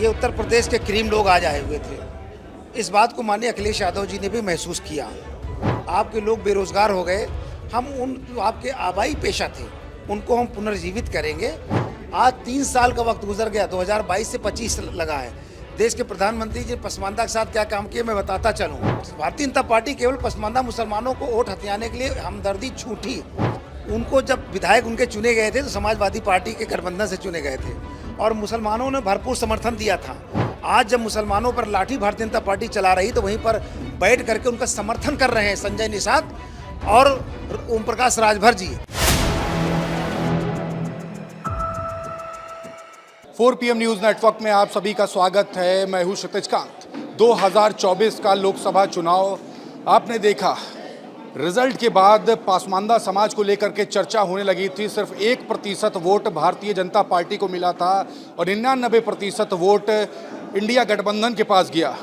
ये उत्तर प्रदेश के क्रीम लोग आज आए हुए थे। इस बात को माननीय अखिलेश यादव जी ने भी महसूस किया। आपके लोग बेरोजगार हो गए, हम उन जो आपके आबाई पेशा थे उनको हम पुनर्जीवित करेंगे। आज 3 साल का वक्त गुजर गया, 2022 से 25 लगा है। देश के प्रधानमंत्री जी पसमानदा के साथ क्या काम किए मैं बताता चलूँ। भारतीय जनता पार्टी केवल पसमानदा मुसलमानों को वोट हथियाने के लिए हमदर्दी छूटी। उनको जब विधायक उनके चुने गए थे तो समाजवादी पार्टी के गठबंधन से चुने गए थे और मुसलमानों ने भरपूर समर्थन दिया था। आज जब मुसलमानों पर लाठी भारतीय जनता पार्टी चला रही तो वहीं पर बैठ करके उनका समर्थन कर रहे हैं संजय निषाद और Om Prakash Rajbhar ji. 4 PM news network में आप सभी का स्वागत है। मैं हूं क्षितिज कांत। 2024 का लोकसभा चुनाव आपने देखा, रिजल्ट के बाद पासमानदा समाज को लेकर के चर्चा होने लगी थी। सिर्फ 1% वोट भारतीय जनता पार्टी को मिला था और 99% वोट इंडिया गठबंधन के पास गया।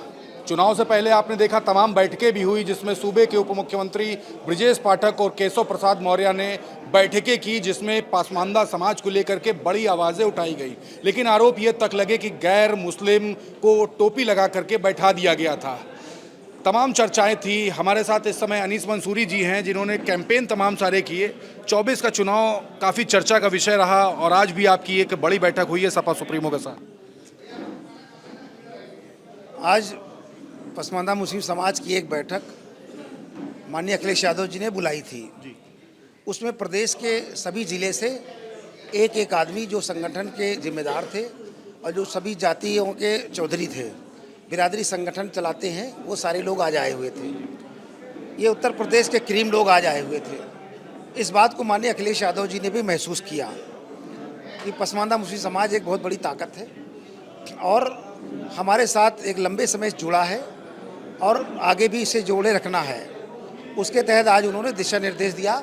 चुनाव से पहले आपने देखा तमाम बैठकें भी हुई जिसमें सूबे के उप मुख्यमंत्री ब्रजेश पाठक और केशव प्रसाद मौर्य ने बैठकें की, जिसमें पासमानदा समाज को लेकर के बड़ी आवाज़ें उठाई गई। लेकिन आरोप ये तक लगे कि गैर मुस्लिम को टोपी लगा करके बैठा दिया गया था। तमाम चर्चाएं थी। हमारे साथ इस समय अनीस मंसूरी जी हैं जिन्होंने कैंपेन तमाम सारे किए। 24 का चुनाव काफ़ी चर्चा का विषय रहा और आज भी आपकी एक बड़ी बैठक हुई है सपा सुप्रीमो के साथ। आज पसमानदा मुस्लिम समाज की एक बैठक माननीय अखिलेश यादव जी ने बुलाई थी। उसमें प्रदेश के सभी ज़िले से एक एक आदमी जो संगठन के जिम्मेदार थे और जो सभी जातियों के चौधरी थे, बिरादरी संगठन चलाते हैं, वो सारे लोग आज आए हुए थे। ये उत्तर प्रदेश के क्रीम लोग आज आए हुए थे। इस बात को माननीय अखिलेश यादव जी ने भी महसूस किया कि पसमानदा मुस्लिम समाज एक बहुत बड़ी ताकत है और हमारे साथ एक लंबे समय से जुड़ा है और आगे भी इसे जोड़े रखना है। उसके तहत आज उन्होंने दिशा निर्देश दिया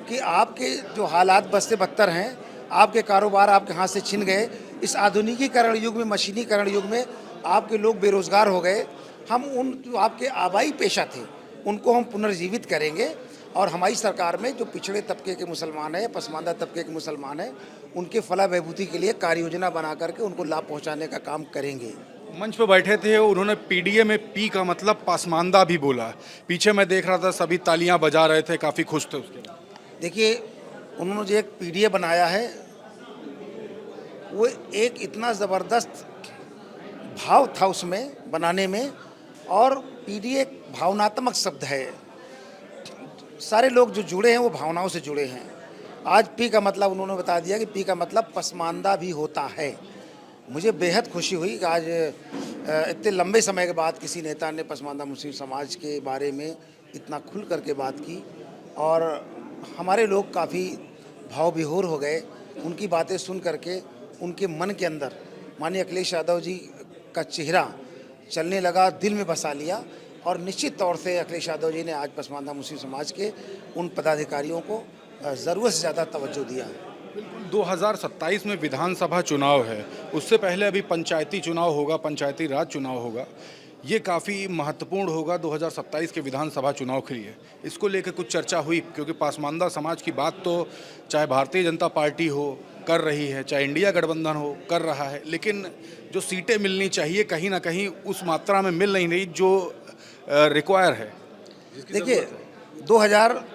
कि आपके जो हालात बद से बदतर हैं, आपके कारोबार आपके हाथ से छिन गए, इस आधुनिकीकरण युग में, मशीनीकरण युग में आपके लोग बेरोजगार हो गए। हम उन जो आपके आबाई पेशा थे उनको हम पुनर्जीवित करेंगे और हमारी सरकार में जो पिछड़े तबके के मुसलमान हैं, पसमानदा तबके के मुसलमान हैं, उनके फलाह बहबूदी के लिए कार्य योजना बना करके उनको लाभ पहुंचाने का काम करेंगे। मंच पर बैठे थे, उन्होंने पीडीए में पी का मतलब पासमानदा भी बोला। पीछे मैं देख रहा था सभी तालियां बजा रहे थे, काफ़ी खुश थे उसके। देखिए, उन्होंने जो एक पीडीए बनाया है वो एक इतना ज़बरदस्त भाव था उसमें बनाने में, और पीडीए एक भावनात्मक शब्द है। सारे लोग जो जुड़े हैं वो भावनाओं से जुड़े हैं। आज पी का मतलब उन्होंने बता दिया कि पी का मतलब पसमानदा भी होता है। मुझे बेहद खुशी हुई कि आज इतने लंबे समय के बाद किसी नेता ने पसमानदा मुस्लिम समाज के बारे में इतना खुल करके बात की और हमारे लोग काफ़ी भाव विभोर हो गए। उनकी बातें सुन करके उनके मन के अंदर माननीय अखिलेश यादव जी का चेहरा चलने लगा, दिल में बसा लिया और निश्चित तौर से अखिलेश यादव जी ने आज पसमानदा मुस्लिम समाज के उन पदाधिकारियों को ज़रूरत से ज़्यादा तवज्जो दिया। 2027 में विधानसभा चुनाव है, उससे पहले अभी पंचायती चुनाव होगा, पंचायती राज चुनाव होगा। ये काफ़ी महत्वपूर्ण होगा 2027 के विधानसभा चुनाव के लिए। इसको लेकर कुछ चर्चा हुई क्योंकि पासमानदा समाज की बात तो चाहे भारतीय जनता पार्टी हो कर रही है, चाहे इंडिया गठबंधन हो कर रहा है, लेकिन जो सीटें मिलनी चाहिए कहीं ना कहीं उस मात्रा में मिल नहीं रही जो रिक्वायर है। देखिए,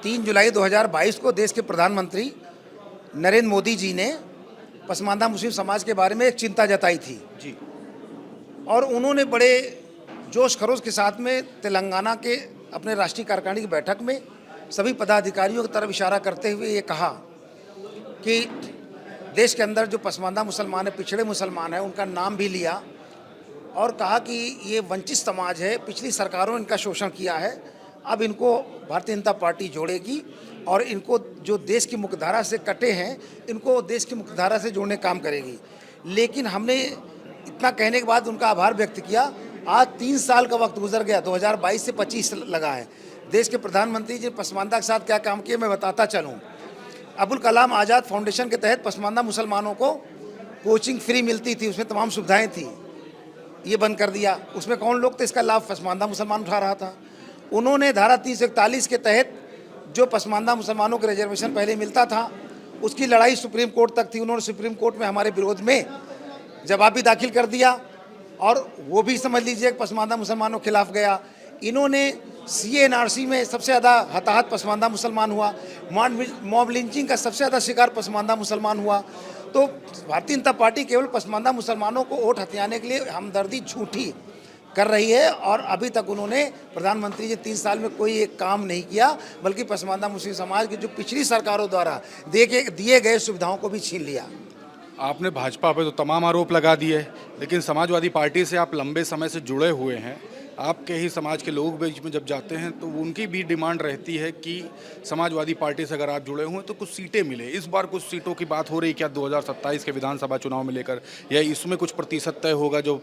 3 जुलाई 2022 को देश के प्रधानमंत्री नरेंद्र मोदी जी ने पसमानदा मुस्लिम समाज के बारे में एक चिंता जताई थी जी, और उन्होंने बड़े जोश खरोश के साथ में तेलंगाना के अपने राष्ट्रीय कार्यकारिणी की बैठक में सभी पदाधिकारियों की तरफ इशारा करते हुए ये कहा कि देश के अंदर जो पसमानदा मुसलमान है, पिछड़े मुसलमान हैं, उनका नाम भी लिया और कहा कि ये वंचित समाज है, पिछली सरकारों ने इनका शोषण किया है, अब इनको भारतीय जनता पार्टी जोड़ेगी और इनको जो देश की मुख्यधारा से कटे हैं इनको देश की मुख्यधारा से जोड़ने काम करेगी। लेकिन हमने इतना कहने के बाद उनका आभार व्यक्त किया। आज 3 साल का वक्त गुजर गया, 2022 से 25 लगा है। देश के प्रधानमंत्री जी पसमानदा के साथ क्या काम किए मैं बताता चलूँ। अबुल कलाम आज़ाद फाउंडेशन के तहत पसमानदा मुसलमानों को कोचिंग फ्री मिलती थी, उसमें तमाम सुविधाएँ थी, ये बंद कर दिया। उसमें कौन लोग थे, इसका लाभ पसमानदा मुसलमान उठा रहा था। उन्होंने धारा 341 के तहत जो पसमानदा मुसलमानों को रिजर्वेशन पहले मिलता था उसकी लड़ाई सुप्रीम कोर्ट तक थी। उन्होंने सुप्रीम कोर्ट में हमारे विरोध में जवाब भी दाखिल कर दिया और वो भी समझ लीजिए पसमानदा मुसलमानों के खिलाफ गया। इन्होंने CA-NRC में सबसे ज़्यादा हताहत पसमानदा मुसलमान हुआ, मॉब लिंचिंग का सबसे ज़्यादा शिकार पसमानदा मुसलमान हुआ। तो भारतीय जनता पार्टी केवल पसमानदा मुसलमानों को वोट हथियाने के लिए हमदर्दी झूठी कर रही है, और अभी तक उन्होंने प्रधानमंत्री जी 3 साल में कोई एक काम नहीं किया, बल्कि पसमानदा मुस्लिम समाज की जो पिछली सरकारों द्वारा दिए गए सुविधाओं को भी छीन लिया। आपने भाजपा पे तो तमाम आरोप लगा दिए, लेकिन समाजवादी पार्टी से आप लंबे समय से जुड़े हुए हैं। आपके ही समाज के लोग बीच में जब जाते हैं तो उनकी भी डिमांड रहती है कि समाजवादी पार्टी से अगर आप जुड़े हुए तो कुछ सीटें मिले। इस बार कुछ सीटों की बात हो रही क्या 2027 के विधानसभा चुनाव में लेकर, या इसमें कुछ प्रतिशत तय होगा जो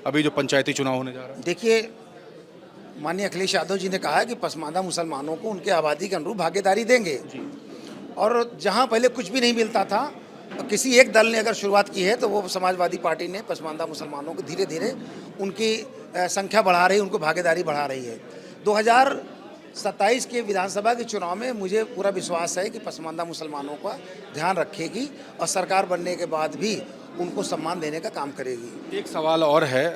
अभी जो पंचायती चुनाव होने जा रहा है? देखिए, माननीय अखिलेश यादव जी ने कहा है कि पसमानदा मुसलमानों को उनके आबादी के अनुरूप भागीदारी देंगे, और जहां पहले कुछ भी नहीं मिलता था, किसी एक दल ने अगर शुरुआत की है तो वो समाजवादी पार्टी ने पसमानदा मुसलमानों को धीरे धीरे उनकी संख्या बढ़ा रही है, उनको भागीदारी बढ़ा रही है। 2027 के विधानसभा के चुनाव में मुझे पूरा विश्वास है कि पसमानदा मुसलमानों का ध्यान रखेगी और सरकार बनने के बाद भी उनको सम्मान देने का काम करेगी। एक सवाल और है,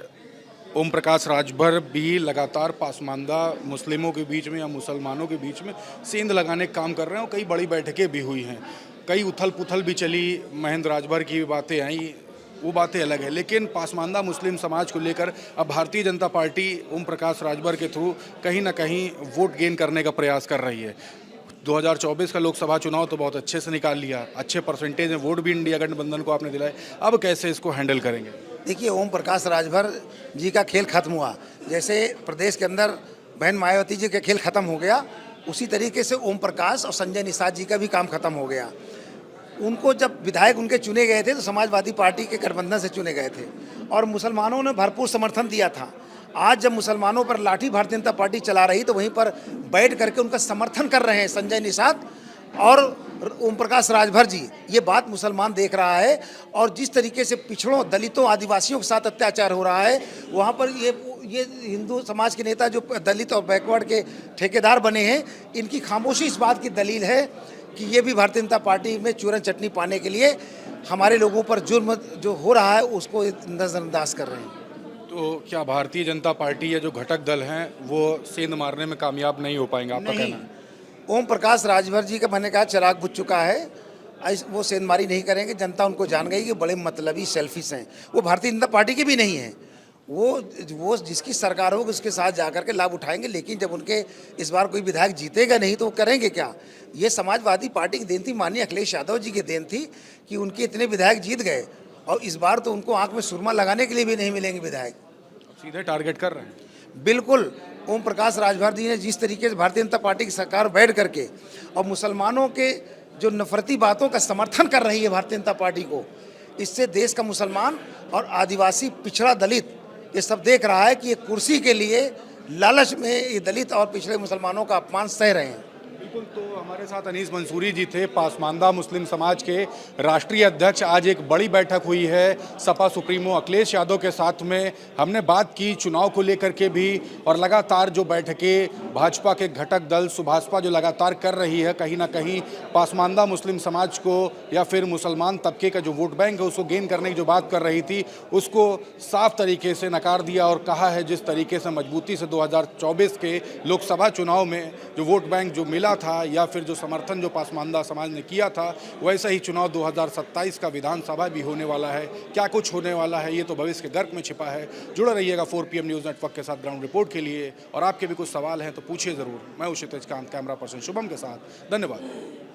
ओम प्रकाश राजभर भी लगातार पसमानदा मुस्लिमों के बीच में या मुसलमानों के बीच में सेंध लगाने का काम कर रहे हैं, और कई बड़ी बैठकें भी हुई हैं, कई उथल पुथल भी चली, महेंद्र राजभर की बातें आई, वो बातें अलग है। लेकिन पसमानदा मुस्लिम समाज को लेकर अब भारतीय जनता पार्टी ओम प्रकाश राजभर के थ्रू कहीं ना कहीं वोट गेन करने का प्रयास कर रही है। 2024 का लोकसभा चुनाव तो बहुत अच्छे से निकाल लिया, अच्छे परसेंटेज में वोट भी इंडिया गठबंधन को आपने दिलाए, अब कैसे इसको हैंडल करेंगे? देखिए, ओम प्रकाश राजभर जी का खेल खत्म हुआ, जैसे प्रदेश के अंदर बहन मायावती जी का खेल खत्म हो गया, उसी तरीके से ओम प्रकाश और संजय निषाद जी का भी काम खत्म हो गया। उनको जब विधायक उनके चुने गए थे तो समाजवादी पार्टी के गठबंधन से चुने गए थे, और मुसलमानों ने भरपूर समर्थन दिया था। आज जब मुसलमानों पर लाठी भारतीय जनता पार्टी चला रही तो वहीं पर बैठ करके उनका समर्थन कर रहे हैं संजय निषाद और ओम प्रकाश राजभर जी। ये बात मुसलमान देख रहा है, और जिस तरीके से पिछड़ों, दलितों, आदिवासियों के साथ अत्याचार हो रहा है, वहाँ पर ये हिंदू समाज के नेता जो दलित और बैकवर्ड के ठेकेदार बने हैं, इनकी खामोशी इस बात की दलील है कि ये भी भारतीय जनता पार्टी में चूरन चटनी पाने के लिए हमारे लोगों पर जुर्म जो हो रहा है उसको नज़रअंदाज कर रहे हैं। तो क्या भारतीय जनता पार्टी या जो घटक दल हैं वो सेंध मारने में कामयाब नहीं हो पाएंगे, आपका कहना है? ओम प्रकाश राजभर जी का मैंने कहा चिराग बुझ चुका है, वो सेंधमारी नहीं करेंगे। जनता उनको जान गई कि बड़े मतलबी सेल्फिश हैं, वो भारतीय जनता पार्टी के भी नहीं हैं। वो जिसकी सरकार होगी उसके साथ जाकर के लाभ उठाएंगे, लेकिन जब उनके इस बार कोई विधायक जीतेगा नहीं तो वो करेंगे क्या? ये समाजवादी पार्टी की देन थी, माननीय अखिलेश यादव जी की देन थी कि उनके इतने विधायक जीत गए, और इस बार तो उनको आंख में सुरमा लगाने के लिए भी नहीं मिलेंगे विधायक। सीधे टारगेट कर रहे हैं? बिल्कुल। ओम प्रकाश राजभर जी ने जिस तरीके से भारतीय जनता पार्टी की सरकार बैठ करके और मुसलमानों के जो नफरती बातों का समर्थन कर रही है भारतीय जनता पार्टी को, इससे देश का मुसलमान और आदिवासी, पिछड़ा, दलित ये सब देख रहा है कि ये कुर्सी के लिए लालच में ये दलित और पिछड़े मुसलमानों का अपमान सह रहे हैं। बिल्कुल। तो हमारे साथ अनीस मंसूरी जी थे, पसमानदा मुस्लिम समाज के राष्ट्रीय अध्यक्ष। आज एक बड़ी बैठक हुई है सपा सुप्रीमो अखिलेश यादव के साथ में। हमने बात की चुनाव को लेकर के भी, और लगातार जो बैठकें भाजपा के घटक दल सुभाषपा जो लगातार कर रही है, कहीं ना कहीं पसमानदा मुस्लिम समाज को या फिर मुसलमान तबके का जो वोट बैंक है उसको गेन करने की जो बात कर रही थी उसको साफ तरीके से नकार दिया, और कहा है जिस तरीके से मजबूती से 2024 के लोकसभा चुनाव में जो वोट बैंक जो मिला था या फिर जो समर्थन जो पसमानदा समाज ने किया था, वैसा ही चुनाव 2027 का विधानसभा भी होने वाला है। क्या कुछ होने वाला है ये तो भविष्य के गर्क में छिपा है। जुड़े रहिएगा 4PM न्यूज़ नेटवर्क के साथ ग्राउंड रिपोर्ट के लिए, और आपके भी कुछ सवाल हैं तो पूछिए ज़रूर। मैं हूं क्षितिज कांत, कैमरा पर्सन शुभम के साथ। धन्यवाद।